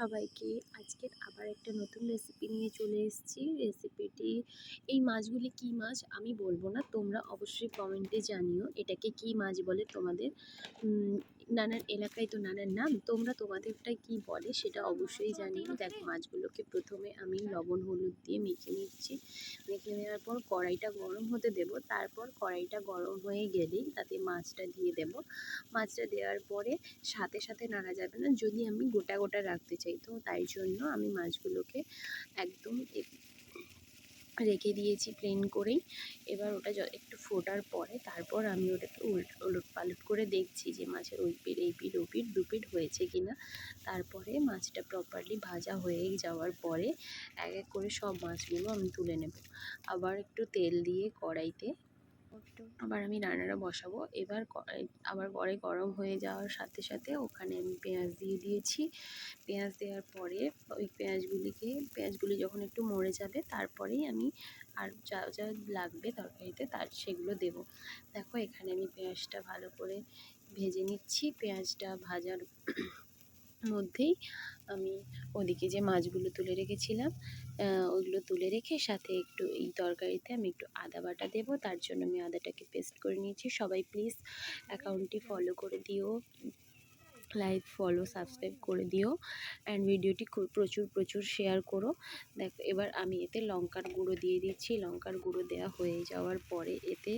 সবাইকে। আজকের আবার একটা নতুন রেসিপি নিয়ে চলে এসেছি। রেসিপিটি এই মাছগুলি কী মাছ আমি বলবো না, তোমরা অবশ্যই কমেন্টে জানিও এটাকে কী মাছ বলে তোমাদের নানান এলাকায় তো নানান নাম, তোমরা তোমাদেরটাই কী বলে সেটা অবশ্যই জানিও। দেখো, মাছগুলোকে প্রথমে আমি লবণ হলুদ দিয়ে মেখে নিচ্ছি। মেখে নেওয়ার পর কড়াইটা গরম হতে দেব। তারপর কড়াইটা গরম হয়ে গেলেই তাতে মাছটা দিয়ে দেব। মাছটা দেওয়ার পরে সাথে সাথে নাড়া যাবে না, যদি আমি গোটা গোটা রাখতে চাই। তো তাই জন্য আমি মাছগুলোকে একদম রেখে দিয়েছি প্লেন করেই। এবার ওটা একটু ফোটার পরে তারপর আমি ওটাকে ওলট পালট করে দেখছি যে মাছের ওই পিঠ এই পিঠ ও পিঠ দু পিঠ হয়েছে কিনা। তারপরে মাছটা প্রপারলি ভাজা হয়ে যাওয়ার পরে এক এক করে সব মাছগুলো আমি তুলে নেব। আবার একটু তেল দিয়ে কড়াইতে আবার আমি রান্নাটা বসাবো। এবার আবার কড়াই গরম হয়ে যাওয়ার সাথে সাথে ওখানে আমি পেঁয়াজ দিয়ে দিয়েছি। পেঁয়াজ দেওয়ার পরে ওই পেঁয়াজগুলি যখন একটু মরে যাবে তারপরেই আমি আর যা যা লাগবে তরকারিতে সেগুলো দেব। দেখো, এখানে আমি পেঁয়াজটা ভালো করে ভেজে নিচ্ছি। পেঁয়াজটা ভাজার মধ্যেই আমি ওদিকে যে মাছগুলো তুলে রেখেছিলাম ওইগুলো তুলে রেখে সাথে একটু এই তরকারিতে আমি একটু আদা বাটা দেবো। তার জন্য আমি আদাটাকে পেস্ট করে নিয়েছি। সবাই প্লিজ অ্যাকাউন্টটি ফলো করে দিও, লাইক ফলো সাবস্ক্রাইব করে দিও অ্যান্ড ভিডিওটি খুব প্রচুর শেয়ার করো। দেখো, এবার আমি এতে লঙ্কার গুঁড়ো দিয়ে দিচ্ছি। লঙ্কার গুঁড়ো দেওয়া হয়ে যাওয়ার পরে এতে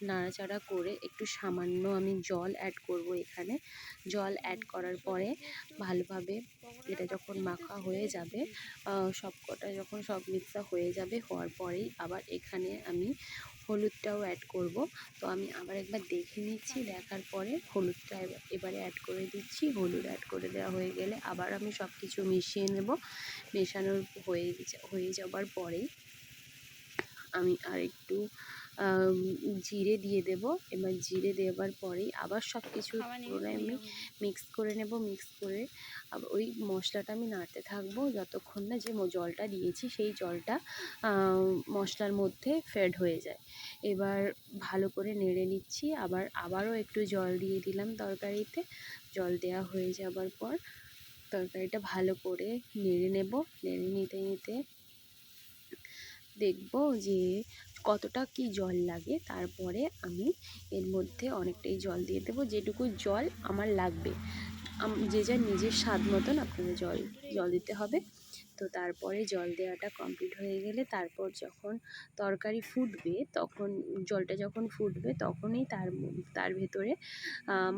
নাড়াচাড়া করে একটু সামান্য আমি জল অ্যাড করব। এখানে জল অ্যাড করার পরে ভালোভাবে এটা যখন মাখা হয়ে যাবে, সবকটা যখন সব মিক্সা হয়ে যাবে, হওয়ার পরেই আবার এখানে আমি হলুদটাও অ্যাড করব। তো আমি আবার একবার দেখে নিচ্ছি, দেখার পরে হলুদটা এবারে অ্যাড করে দিচ্ছি। হলুদ অ্যাড করে দেওয়া হয়ে গেলে আবার আমি সব কিছু মিশিয়ে নেব। মেশানোর হয়ে যাবার পরেই আমি আর একটু জিরে দিয়ে দেব। এবার জিরে দেওয়ার পরেই আবার সব কিছু পুরোটাই আমি মিক্স করে নেব। মিক্স করে আবার ওই মশলাটা আমি নাড়তে থাকবো যতক্ষণ না যে জলটা দিয়েছি সেই জলটা মশলার মধ্যে ফেড হয়ে যায়। এবার ভালো করে নেড়ে নিচ্ছি। আবারও একটু জল দিয়ে দিলাম তরকারিতে। জল দেওয়া হয়ে যাবার পর তরকারিটা ভালো করে নেড়ে নেব। নেড়ে নিতে দেখব যে কতটা কি জল লাগে। তারপরে আমি এর মধ্যে অনেকটাই জল দিয়ে দেবো, যেটুকু জল আমার লাগবে। যে যার নিজের স্বাদ মতন আপনাদের জল দিতে হবে। তো তারপরে জল দেওয়াটা কমপ্লিট হয়ে গেলে তারপর যখন তরকারি ফুটবে, তখন জলটা যখন ফুটবে তখনই তার ভেতরে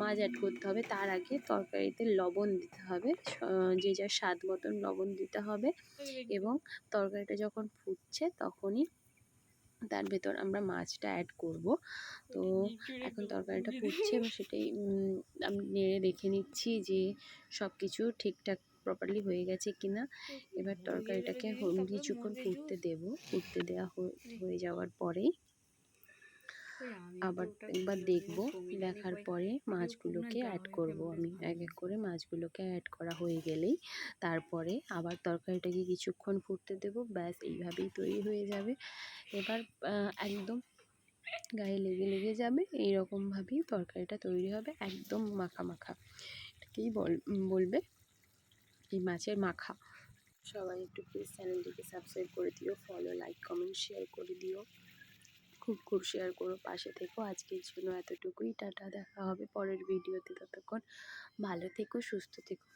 মাছ অ্যাড করতে হবে। তার আগে তরকারিতে লবণ দিতে হবে, যে যার স্বাদ মতন লবণ দিতে হবে। এবং তরকারিটা যখন ফুটছে তখনই তার ভেতর আমরা মাছটা অ্যাড করব। তো এখন তরকারিটা ফুটছে এবং সেটাই আমি নেড়ে দেখে নিচ্ছি যে সব কিছু ঠিকঠাক প্রপারলি হয়ে গেছে কিনা। এবার তরকারিটাকে কিছুক্ষণ ফুটতে দেব। ফুটতে দেওয়া হয়ে যাওয়ার পরেই আবার একবার দেখব। দেখার পরে মাছগুলোকে অ্যাড করব। আমি এক এক করে মাছগুলোকে অ্যাড করা হয়ে গেলেই তারপরে আবার তরকারিটাকে কিছুক্ষণ ফুটতে দেব। ব্যাস, এইভাবেই তৈরি হয়ে যাবে। এবার একদম গায়ে লেগে যাবে, এইরকমভাবেই তরকারিটা তৈরি হবে, একদম মাখা মাখা। এটাকেই বলবে এই মাছের মাখা। সবাই একটু প্লিজ চ্যানেলটিকে সাবস্ক্রাইব করে দিও, ফলো লাইক কমেন্ট শেয়ার করে দিও, খুব শেয়ার করো, পাশে থেকো। আজকের জন্য এতটুকুই। টাটা, দেখা হবে পরের ভিডিওতে। ততক্ষণ ভালো থেকো, সুস্থ থেকো।